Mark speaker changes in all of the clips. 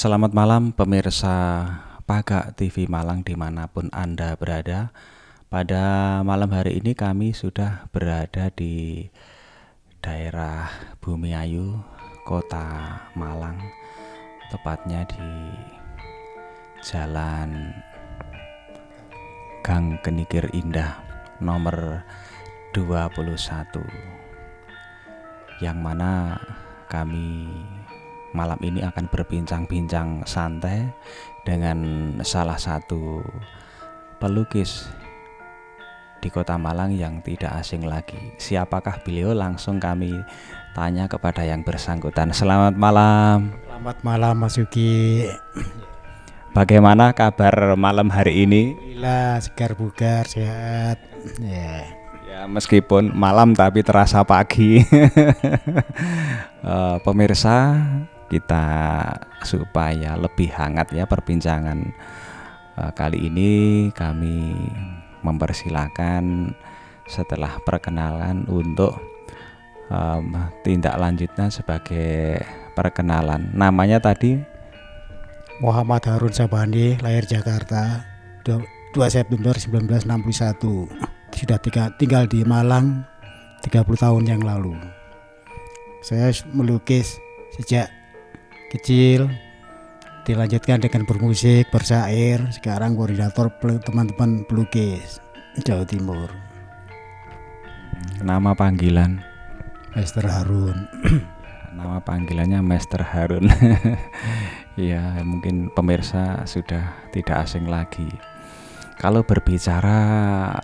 Speaker 1: Selamat malam pemirsa Pagak TV Malang dimanapun Anda berada. Pada malam hari ini kami sudah berada di daerah Bumiayu, Kota Malang. Tepatnya di Jalan Gang Kenikir Indah nomor 21, yang mana kami malam ini akan berbincang-bincang santai dengan salah satu pelukis di Kota Malang yang tidak asing lagi. Siapakah beliau? Langsung kami tanya kepada yang bersangkutan. Selamat malam.
Speaker 2: Selamat malam Mas Yuki.
Speaker 1: Bagaimana kabar malam hari ini?
Speaker 2: Alhamdulillah segar bugar sehat.
Speaker 1: Ya, meskipun malam tapi terasa pagi. Pemirsa, kita supaya lebih hangat ya perbincangan kali ini, kami mempersilahkan setelah perkenalan untuk tindak lanjutnya sebagai perkenalan. Namanya tadi
Speaker 2: Muhammad Harun Sabandi, lahir Jakarta 2 September 1961. Sudah tinggal di Malang 30 tahun yang lalu. Saya melukis sejak kecil, dilanjutkan dengan bermusik, bersyair. Sekarang koordinator teman-teman pelukis Jawa Timur.
Speaker 1: nama panggilan.
Speaker 2: Master Harun.
Speaker 1: Nama panggilannya Master Harun. Ya, mungkin pemirsa sudah tidak asing lagi. Kalau berbicara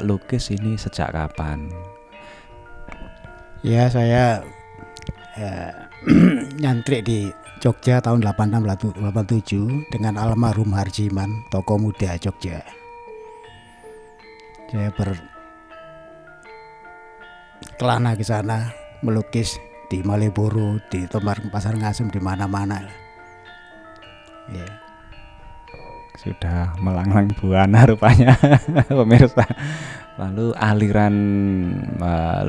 Speaker 1: lukis ini sejak kapan?
Speaker 2: Ya, saya nyantrik di Jogja tahun 86-87 dengan almarhum Harjiman, tokoh muda Jogja. Saya berkelana ke sana melukis di Malioboro, di Tomar, Pasar Ngasem, di mana-mana. Ya.
Speaker 1: Sudah melanglang buana rupanya pemirsa. Lalu aliran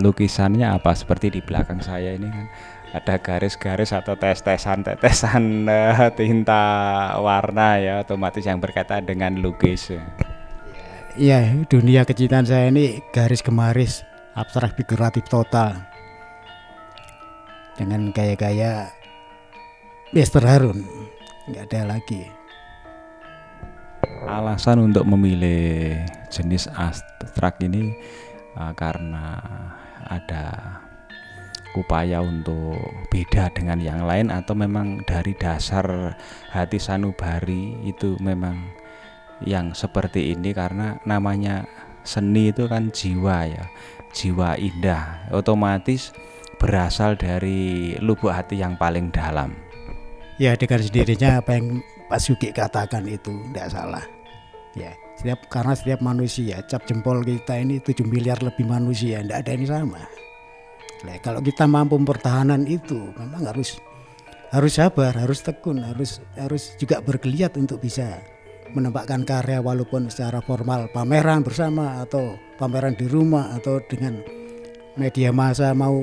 Speaker 1: lukisannya apa? Seperti di belakang saya ini kan ada garis-garis atau tetesan tinta warna ya, otomatis yang berkaitan dengan lukis.
Speaker 2: Iya, dunia kecintaan saya ini garis gemaris, abstrak figuratif total. Dengan gaya-gaya Master Harun, nggak ada lagi.
Speaker 1: Alasan untuk memilih jenis abstrak ini karena ada upaya untuk beda dengan yang lain, atau memang dari dasar hati sanubari itu memang yang seperti ini, karena namanya seni itu kan jiwa ya, jiwa indah, otomatis berasal dari lubuk hati yang paling dalam.
Speaker 2: Ya, dengan sendirinya apa yang Pak Sugi katakan itu tidak salah. Ya, karena setiap manusia, cap jempol kita ini 7 miliar lebih manusia, tidak ada yang sama. Nah, kalau kita mampu pertahanan itu, memang harus sabar, harus tekun, harus juga bergeliat untuk bisa menempatkan karya, walaupun secara formal pameran bersama atau pameran di rumah atau dengan media massa mau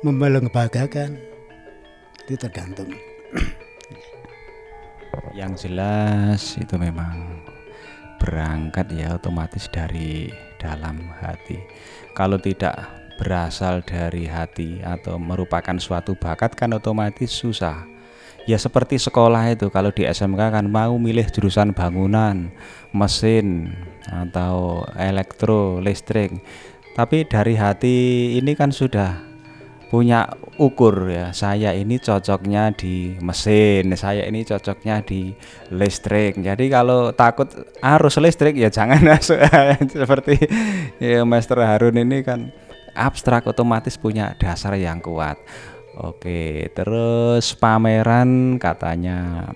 Speaker 2: membanggakan, itu tergantung.
Speaker 1: Yang jelas itu memang berangkat ya otomatis dari dalam hati. Kalau tidak berasal dari hati atau merupakan suatu bakat kan otomatis susah. Ya seperti sekolah itu, kalau di SMK kan mau milih jurusan bangunan, mesin atau elektro, listrik. Tapi dari hati ini kan sudah punya ukur ya, saya ini cocoknya di mesin, saya ini cocoknya di listrik. Jadi kalau takut arus listrik ya jangan masuk. Seperti ya, Master Harun ini kan abstrak, otomatis punya dasar yang kuat. Oke, terus pameran katanya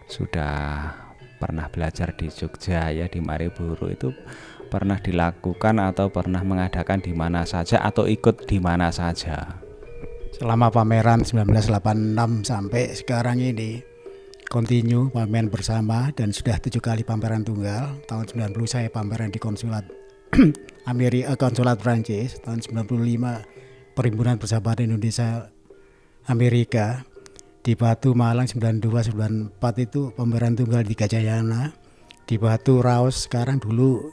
Speaker 1: sudah pernah belajar di Jogja ya, di Malioboro. Itu pernah dilakukan atau pernah mengadakan di mana saja atau ikut di mana saja?
Speaker 2: Selama pameran 1986 sampai sekarang ini continue pameran bersama, dan sudah 7 kali pameran tunggal. Tahun 90 saya pameran di konsulat konsulat Prancis. Tahun 95 Perhimpunan Persahabatan Indonesia Amerika. Di Batu Malang 92 94 itu pameran tunggal di Gajayana. Di Batu Raos sekarang dulu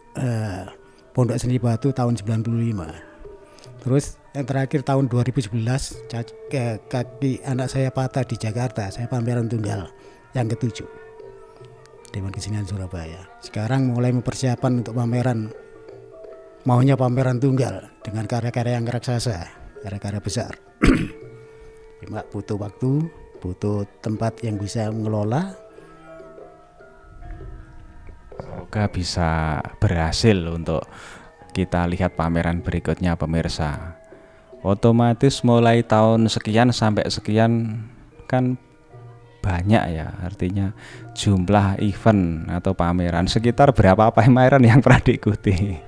Speaker 2: Pondok Seni Batu tahun 95. Terus yang terakhir tahun 2011 kaki anak saya patah di Jakarta. Saya pameran tunggal yang ke-7 Dewan Kesenian Surabaya. Sekarang mulai mempersiapkan untuk pameran, maunya pameran tunggal dengan karya-karya yang raksasa, karya-karya besar. Cuma butuh waktu, butuh tempat yang bisa mengelola.
Speaker 1: Semoga bisa berhasil untuk kita lihat pameran berikutnya pemirsa. Otomatis mulai tahun sekian sampai sekian kan banyak ya, artinya jumlah event atau pameran. Sekitar berapa pameran yang pernah diikuti?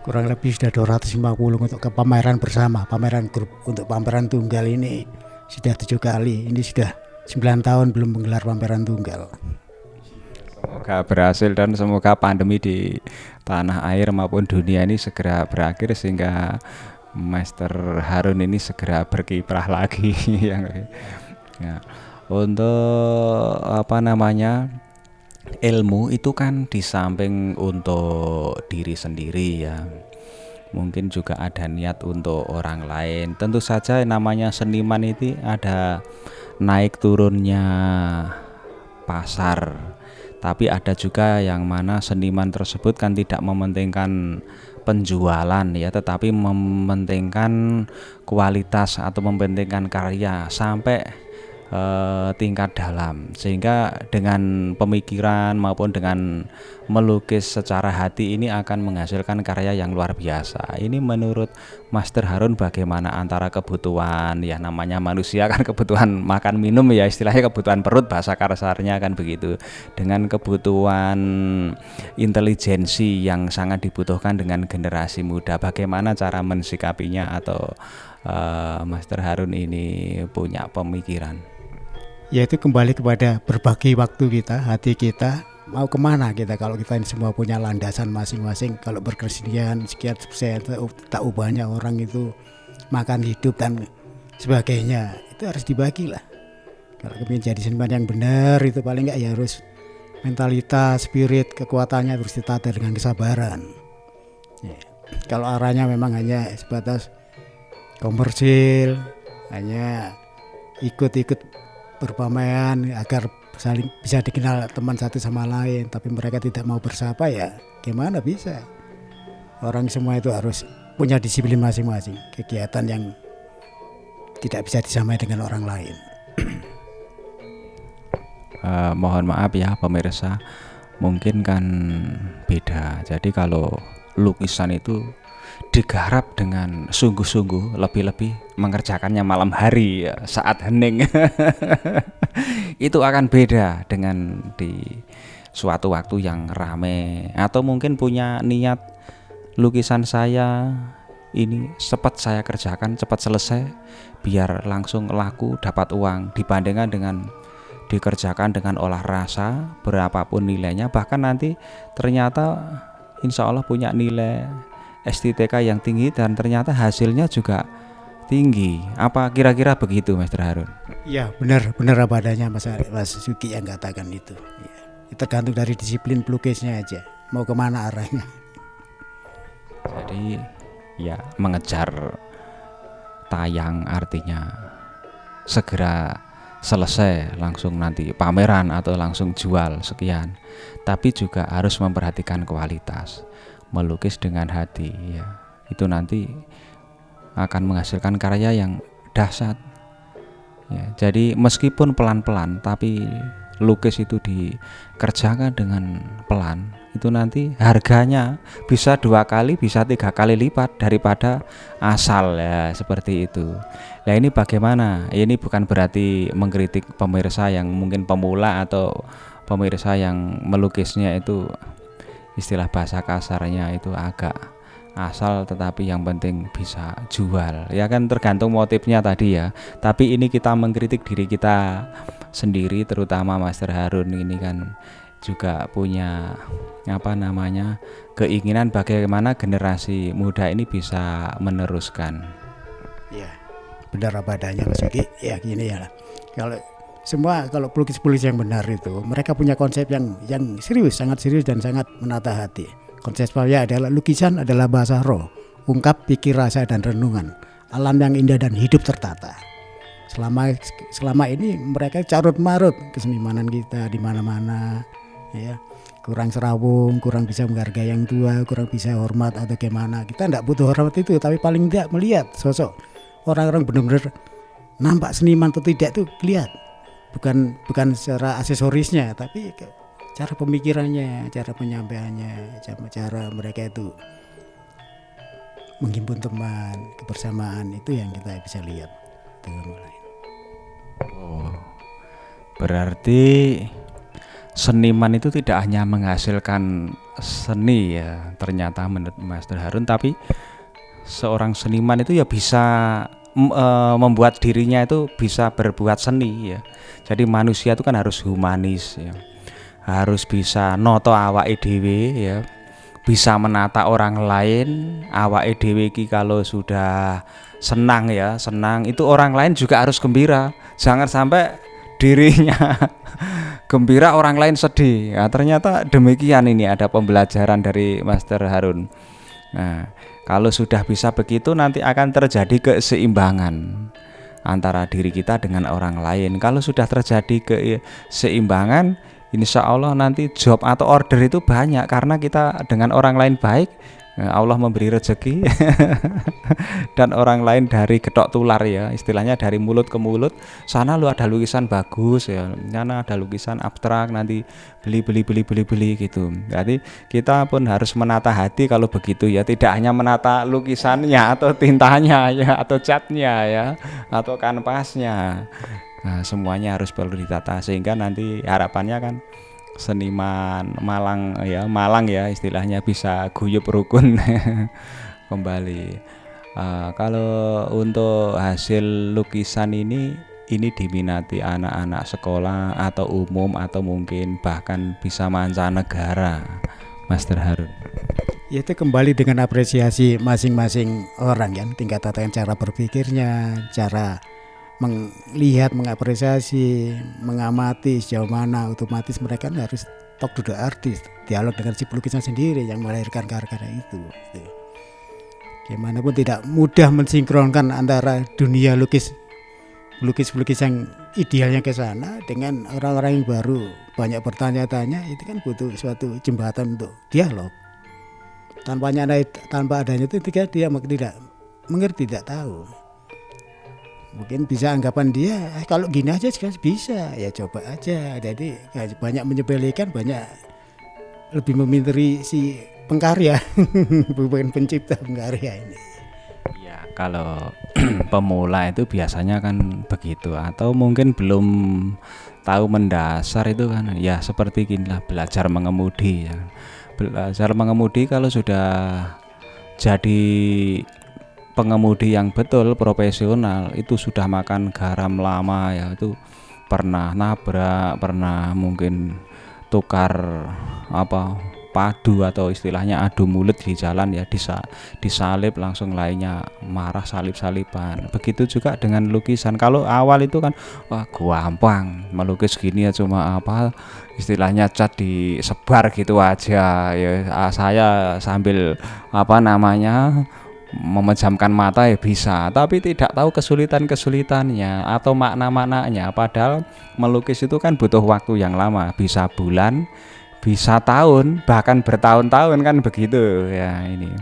Speaker 2: Kurang lebih sudah 250 untuk ke pameran bersama, pameran grup. Untuk pameran tunggal ini sudah 7 kali. Ini sudah 9 tahun belum menggelar pameran tunggal.
Speaker 1: Semoga berhasil dan semoga pandemi di tanah air maupun dunia ini segera berakhir sehingga Master Harun ini segera berkiprah lagi. Ya. Untuk ilmu itu kan di samping untuk diri sendiri ya, mungkin juga ada niat untuk orang lain. Tentu saja namanya seniman itu ada naik turunnya pasar, tapi ada juga yang mana seniman tersebut kan tidak mementingkan penjualan ya, tetapi mementingkan kualitas atau mementingkan karya sampai tingkat dalam, sehingga dengan pemikiran maupun dengan melukis secara hati ini akan menghasilkan karya yang luar biasa. Ini menurut Master Harun bagaimana antara kebutuhan ya, namanya manusia kan kebutuhan makan minum ya, istilahnya kebutuhan perut bahasa kasarnya kan begitu, dengan kebutuhan intelijensi yang sangat dibutuhkan dengan generasi muda, bagaimana cara mensikapinya atau Master Harun ini punya pemikiran?
Speaker 2: Yaitu kembali kepada berbagi waktu kita, hati kita, mau kemana kita. Kalau kita ini semua punya landasan masing-masing, kalau berkesenian sekian persen tak ubahnya orang itu makan hidup dan sebagainya, itu harus dibagi lah. Kalau kepingin jadi seniman yang benar itu paling enggak ya harus mentalitas, spirit, kekuatannya harus ditata dengan kesabaran ya. Kalau arahnya memang hanya sebatas komersil, hanya ikut-ikut berpameran agar saling bisa dikenal teman satu sama lain, tapi mereka tidak mau bersapa ya gimana bisa. Orang semua itu harus punya disiplin masing-masing, kegiatan yang tidak bisa disamai dengan orang lain.
Speaker 1: Mohon maaf ya pemirsa, mungkin kan beda. Jadi kalau lukisan itu digarap dengan sungguh-sungguh, lebih-lebih mengerjakannya malam hari ya, saat hening itu akan beda dengan di suatu waktu yang rame. Atau mungkin punya niat lukisan saya ini cepat saya kerjakan, cepat selesai biar langsung laku dapat uang, dibandingkan dengan dikerjakan dengan olah rasa berapapun nilainya, bahkan nanti ternyata insya Allah punya nilai estetika yang tinggi dan ternyata hasilnya juga tinggi. Apa kira-kira begitu Master Harun?
Speaker 2: Ya benar apa adanya Mas Suki yang katakan itu ya. Tergantung dari disiplin pelukisnya aja mau kemana arahnya.
Speaker 1: Jadi ya mengejar tayang artinya segera selesai langsung nanti pameran atau langsung jual sekian, tapi juga harus memperhatikan kualitas, melukis dengan hati ya, itu nanti akan menghasilkan karya yang dahsyat ya. Jadi meskipun pelan-pelan tapi lukis itu dikerjakan dengan pelan, itu nanti harganya bisa 2 kali bisa 3 kali lipat daripada asal ya, seperti itu. Nah ini bagaimana? Ini bukan berarti mengkritik pemirsa yang mungkin pemula atau pemirsa yang melukisnya itu istilah bahasa kasarnya itu agak asal, tetapi yang penting bisa jual ya kan, tergantung motifnya tadi ya. Tapi ini kita mengkritik diri kita sendiri, terutama Master Harun ini kan juga punya keinginan bagaimana generasi muda ini bisa meneruskan.
Speaker 2: Ya benar apa adanya Mas Yuki ya, gini ya, kalau semua kalau pelukis-pelukis yang benar itu mereka punya konsep yang serius, sangat serius dan sangat menata hati. Konsep saya adalah lukisan adalah bahasa roh, ungkap pikir, rasa dan renungan, alam yang indah dan hidup tertata. Selama ini mereka carut marut kesenimanan kita di mana-mana, ya. Kurang serawung, kurang bisa menghargai yang tua, kurang bisa hormat atau gimana. Kita tidak butuh hormat itu, tapi paling tidak melihat sosok orang-orang benar-benar nampak seniman atau tidak tuh lihat. Bukan secara aksesorisnya, tapi cara pemikirannya, cara penyampaiannya, cara mereka itu menghimpun teman, kebersamaan, itu yang kita bisa lihat dengan lain.
Speaker 1: Oh, berarti seniman itu tidak hanya menghasilkan seni ya ternyata menurut Master Harun, tapi seorang seniman itu ya bisa membuat dirinya itu bisa berbuat seni ya. Jadi manusia itu kan harus humanis ya, harus bisa noto awake dhewe ya, bisa menata orang lain. Awake dhewe iki kalau sudah senang ya, senang itu orang lain juga harus gembira. Jangan sampai dirinya gembira orang lain sedih. Nah, ternyata demikian, ini ada pembelajaran dari Master Harun. Nah, kalau sudah bisa begitu nanti akan terjadi keseimbangan antara diri kita dengan orang lain. Kalau sudah terjadi keseimbangan, insya Allah nanti job atau order itu banyak karena kita dengan orang lain baik. Allah memberi rezeki dan orang lain dari getok tular ya, istilahnya dari mulut ke mulut. Sana lu ada lukisan bagus ya, sana ada lukisan abstrak, nanti beli gitu. Jadi kita pun harus menata hati kalau begitu ya, tidak hanya menata lukisannya atau tintanya ya, atau catnya ya, atau kanvasnya. Nah, semuanya harus perlu ditata sehingga nanti harapannya kan seniman Malang ya istilahnya bisa guyub rukun kembali. Kalau untuk hasil lukisan ini diminati anak-anak sekolah atau umum atau mungkin bahkan bisa mancanegara, Master Harun.
Speaker 2: Itu kembali dengan apresiasi masing-masing orang ya, tingkatan cara berpikirnya, cara melihat, mengapresiasi, mengamati sejauh mana. Otomatis mereka harus talk to the artist, dialog dengan si pelukisnya sendiri yang melahirkan karya-karya itu. Gimana pun tidak mudah mensinkronkan antara dunia lukis yang idealnya ke sana dengan orang-orang yang baru banyak bertanya-tanya. Itu kan butuh suatu jembatan untuk dialog. Tanpa adanya itu dia tidak mengerti, tidak tahu. Mungkin bisa anggapan dia kalau gini aja bisa, ya coba aja. Jadi banyak menyepelekan, banyak lebih meminteri si pengkarya bukan pencipta pengkarya ini.
Speaker 1: Ya kalau pemula itu biasanya kan begitu, atau mungkin belum tahu mendasar itu kan ya seperti inilah belajar mengemudi ya. Belajar mengemudi kalau sudah jadi pengemudi yang betul profesional itu sudah makan garam lama ya, itu pernah nabrak, pernah mungkin tukar padu atau istilahnya adu mulut di jalan ya, disalip langsung lainnya marah, salip-saliban. Begitu juga dengan lukisan. Kalau awal itu kan wah gampang melukis gini ya, cuma istilahnya cat disebar gitu aja ya, saya sambil memejamkan mata ya bisa, tapi tidak tahu kesulitannya atau makna-maknanya. Padahal melukis itu kan butuh waktu yang lama, bisa bulan, bisa tahun, bahkan bertahun-tahun kan begitu ya ini.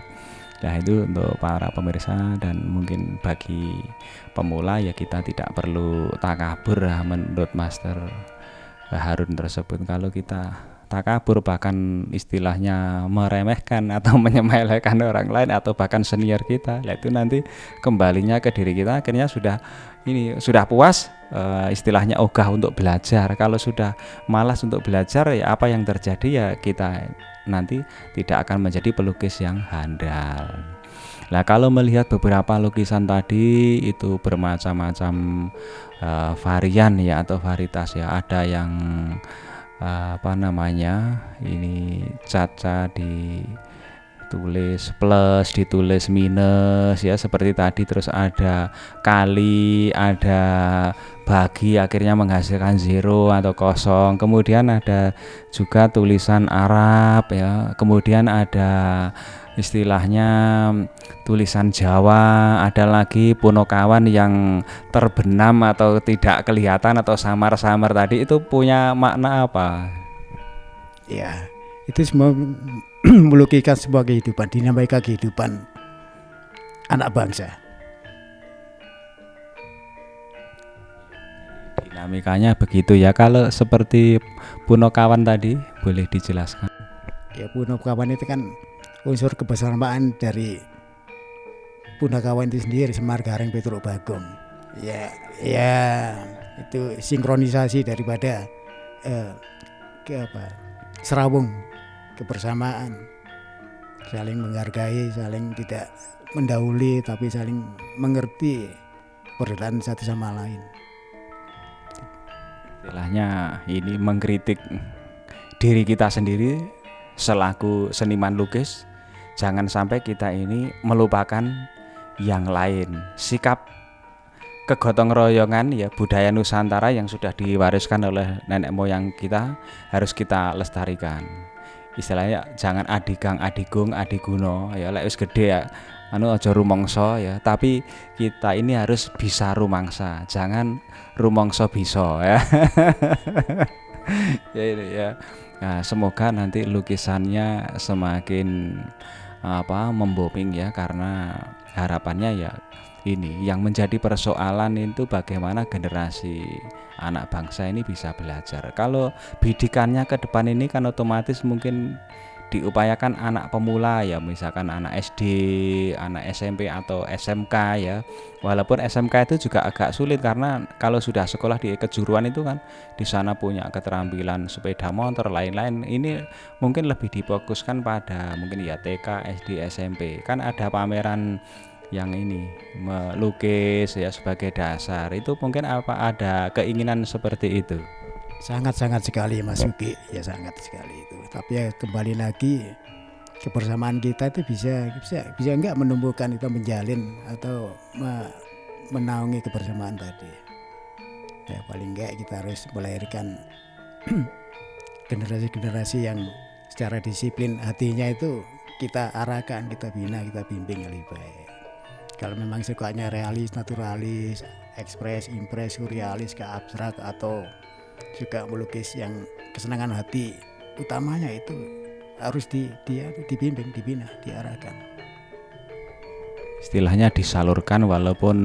Speaker 1: Nah itu untuk para pemirsa dan mungkin bagi pemula ya, kita tidak perlu takabur menurut Master Harun tersebut. Kalau kita takabur bahkan istilahnya meremehkan atau menyepelekan orang lain atau bahkan senior kita, itu nanti kembalinya ke diri kita, akhirnya sudah puas, istilahnya ogah untuk belajar. Kalau sudah malas untuk belajar ya apa yang terjadi ya, kita nanti tidak akan menjadi pelukis yang handal. Nah kalau melihat beberapa lukisan tadi itu bermacam-macam varian ya atau varietas ya, ada yang ini caca tulis plus, ditulis minus ya seperti tadi, terus ada kali, ada bagi, akhirnya menghasilkan zero atau kosong. Kemudian ada juga tulisan Arab ya, kemudian ada istilahnya tulisan Jawa, ada lagi punokawan yang terbenam atau tidak kelihatan atau samar-samar tadi, itu punya makna apa?
Speaker 2: Ya, itu semua melukiskan sebuah kehidupan, dinamika kehidupan anak bangsa.
Speaker 1: Dinamikanya begitu ya. Kalau seperti punokawan tadi boleh dijelaskan?
Speaker 2: Ya, punokawan itu kan unsur kebersamaan dari Punakawan itu sendiri, Semar, Gareng, Petruk, Bagong. Ya, itu sinkronisasi daripada serawung kebersamaan, saling menghargai, saling tidak mendahului, tapi saling mengerti perbedaan satu sama lain.
Speaker 1: Istilahnya ini mengkritik diri kita sendiri selaku seniman lukis. Jangan sampai kita ini melupakan yang lain. Sikap kegotong royongan ya, budaya Nusantara yang sudah diwariskan oleh nenek moyang kita harus kita lestarikan. Istilahnya jangan adigang, adigung, adiguno ya, lek wis gede ya aja rumangsa ya, tapi kita ini harus bisa rumangsa, jangan rumangsa bisa ya. Ya ini ya. Nah, semoga nanti lukisannya semakin memboping ya, karena harapannya ya ini yang menjadi persoalan itu bagaimana generasi anak bangsa ini bisa belajar. Kalau bidikannya ke depan ini kan otomatis mungkin diupayakan anak pemula ya, misalkan anak SD, anak SMP atau SMK ya. Walaupun SMK itu juga agak sulit karena kalau sudah sekolah di kejuruan itu kan di sana punya keterampilan sepeda motor lain-lain. Ini mungkin lebih difokuskan pada mungkin ya TK, SD, SMP. Kan ada pameran yang ini melukis ya sebagai dasar. Itu mungkin ada keinginan seperti itu.
Speaker 2: Sangat-sangat sekali Mas Uki, ya sangat sekali itu. Tapi ya kembali lagi kebersamaan kita itu bisa enggak menumbuhkan, kita menjalin atau menaungi kebersamaan tadi. Ya paling enggak kita harus melahirkan generasi-generasi yang secara disiplin hatinya itu kita arahkan, kita bina, kita bimbing yang lebih baik. Kalau memang sukanya realis, naturalis, ekspres, impres, surrealis, ke abstrak, atau juga melukis yang kesenangan hati, utamanya itu harus dibimbing, dibina, diarahkan.
Speaker 1: Istilahnya disalurkan, walaupun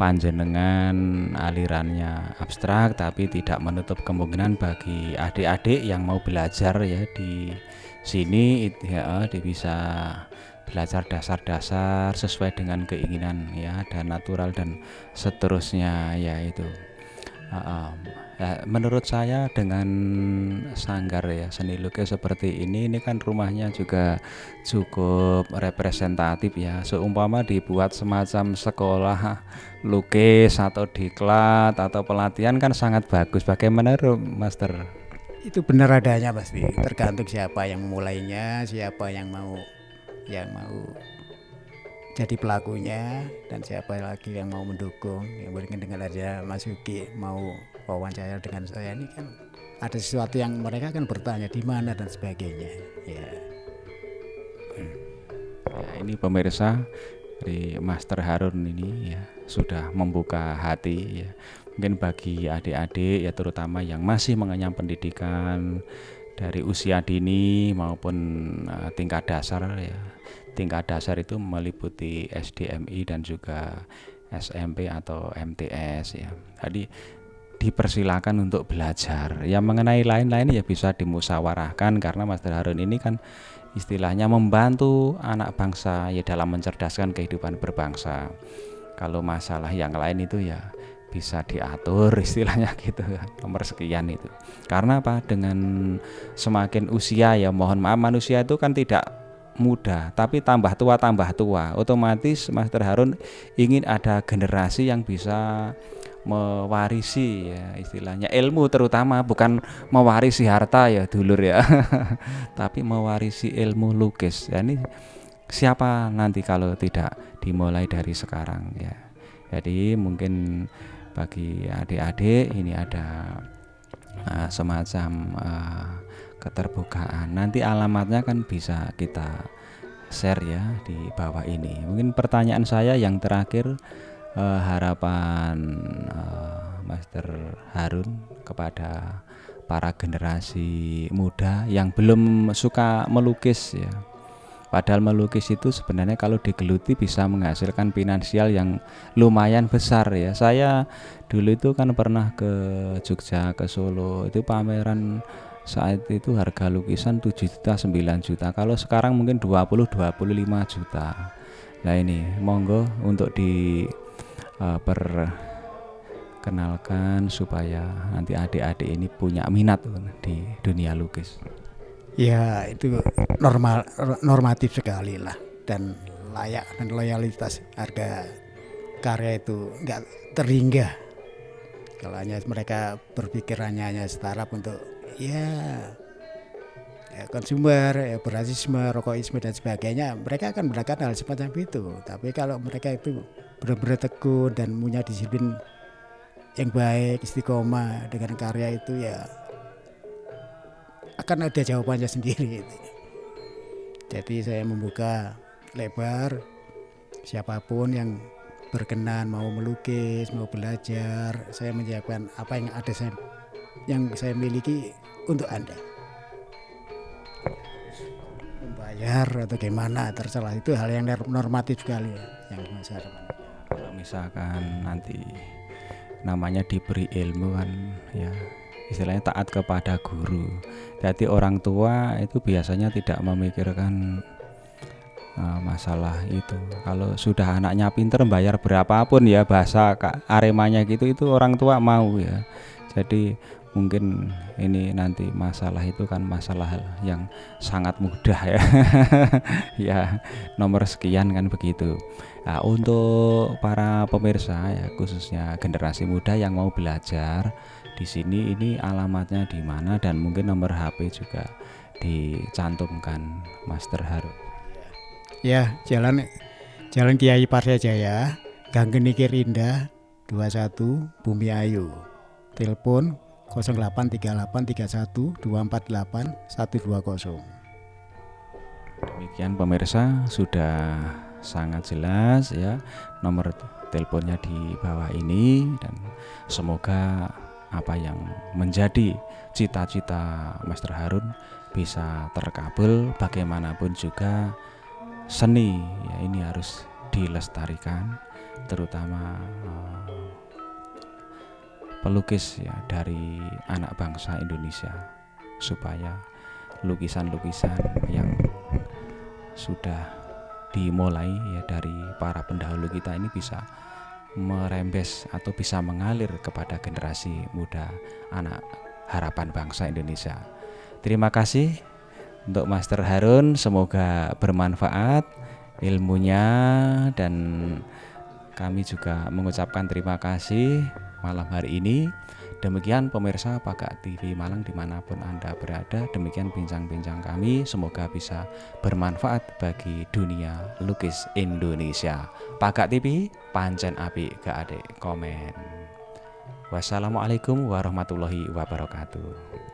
Speaker 1: panjenengan alirannya abstrak, tapi tidak menutup kemungkinan bagi adik-adik yang mau belajar ya di sini ya, bisa belajar dasar-dasar sesuai dengan keinginan ya, dan natural dan seterusnya ya itu. Menurut saya dengan sanggar ya seni lukis seperti ini kan rumahnya juga cukup representatif ya. Seumpama dibuat semacam sekolah lukis atau diklat atau pelatihan kan sangat bagus. Bagaimana Master?
Speaker 2: Itu benar adanya, pasti tergantung siapa yang memulainya, siapa yang mau jadi pelakunya, dan siapa lagi yang mau mendukung. Yang mungkin dengan aja Mas Yuki mau wawancara dengan saya ini kan ada sesuatu yang mereka kan bertanya di mana dan sebagainya ya.
Speaker 1: Ini pemirsa dari Master Harun ini ya sudah membuka hati ya, mungkin bagi adik-adik ya, terutama yang masih mengenyam pendidikan dari usia dini maupun tingkat dasar ya. Tingkat dasar itu meliputi SDMI dan juga SMP atau MTS ya. Jadi dipersilakan untuk belajar. Yang mengenai lain-lain ya bisa dimusyawarahkan, karena Master Harun ini kan istilahnya membantu anak bangsa ya dalam mencerdaskan kehidupan berbangsa. Kalau masalah yang lain itu ya bisa diatur istilahnya gitu, nomor sekian itu. Karena apa? Dengan semakin usia ya, mohon maaf, manusia itu kan tidak muda, tapi tambah tua, otomatis Master Harun ingin ada generasi yang bisa mewarisi ya istilahnya ilmu, terutama bukan mewarisi harta ya dulur ya tapi mewarisi ilmu lukis ya. Ini siapa nanti kalau tidak dimulai dari sekarang ya. Jadi mungkin bagi adik-adik ini ada semacam keterbukaan. Nanti alamatnya kan bisa kita share ya di bawah ini. Mungkin pertanyaan saya yang terakhir, harapan Master Harun kepada para generasi muda yang belum suka melukis ya. Padahal melukis itu sebenarnya kalau digeluti bisa menghasilkan finansial yang lumayan besar ya. Saya dulu itu kan pernah ke Jogja, ke Solo, itu pameran saat itu harga lukisan 7 juta, 9 juta. Kalau sekarang mungkin 20-25 juta. Nah ini monggo untuk perkenalkan supaya nanti adik-adik ini punya minat di dunia lukis.
Speaker 2: Ya itu normatif sekali lah, dan layak dan loyalitas harga karya itu nggak terhingga. Kalau hanya mereka berpikirannya hanya startup untuk ya konsumer, ya berasisme, rokoisme dan sebagainya, mereka akan melakukan hal semacam itu. Tapi kalau mereka itu benar-benar tekun dan punya disiplin yang baik, istiqomah dengan karya itu, ya akan ada jawabannya sendiri. Jadi saya membuka lebar, siapapun yang berkenan mau melukis, mau belajar, saya menyiapkan apa yang ada yang saya miliki untuk Anda. Membayar atau gimana terserah, itu hal yang normatif sekali ya, yang saya harapkan.
Speaker 1: Kalau misalkan nanti namanya diberi ilmu kan ya, istilahnya taat kepada guru. Jadi orang tua itu biasanya tidak memikirkan masalah itu. Kalau sudah anaknya pinter, bayar berapapun ya, bahasa Aremanya gitu, itu orang tua mau ya. Jadi mungkin ini nanti masalah itu kan masalah yang sangat mudah ya ya nomor sekian kan begitu. Nah, untuk para pemirsa ya, khususnya generasi muda yang mau belajar di sini, ini alamatnya di mana dan mungkin nomor HP juga dicantumkan Master Harun.
Speaker 2: Ya, Jalan Kiai Parsajaya, Gang Genikir Indah 21, Bumi Ayu. Telepon 083831248120.
Speaker 1: Demikian pemirsa, sudah sangat jelas ya nomor teleponnya di bawah ini, dan semoga apa yang menjadi cita-cita Master Harun bisa terkabul. Bagaimanapun juga seni ya ini harus dilestarikan, terutama pelukis ya dari anak bangsa Indonesia, supaya lukisan-lukisan yang sudah dimulai ya dari para pendahulu kita ini bisa merembes atau bisa mengalir kepada generasi muda, anak harapan bangsa Indonesia. Terima kasih untuk Master Harun, semoga bermanfaat ilmunya, dan kami juga mengucapkan terima kasih malam hari ini. Demikian pemirsa Pagak TV Malang dimanapun Anda berada, demikian bincang-bincang kami, semoga bisa bermanfaat bagi dunia lukis Indonesia. Pagak TV pancen apik gak adek komen. Wassalamualaikum warahmatullahi wabarakatuh.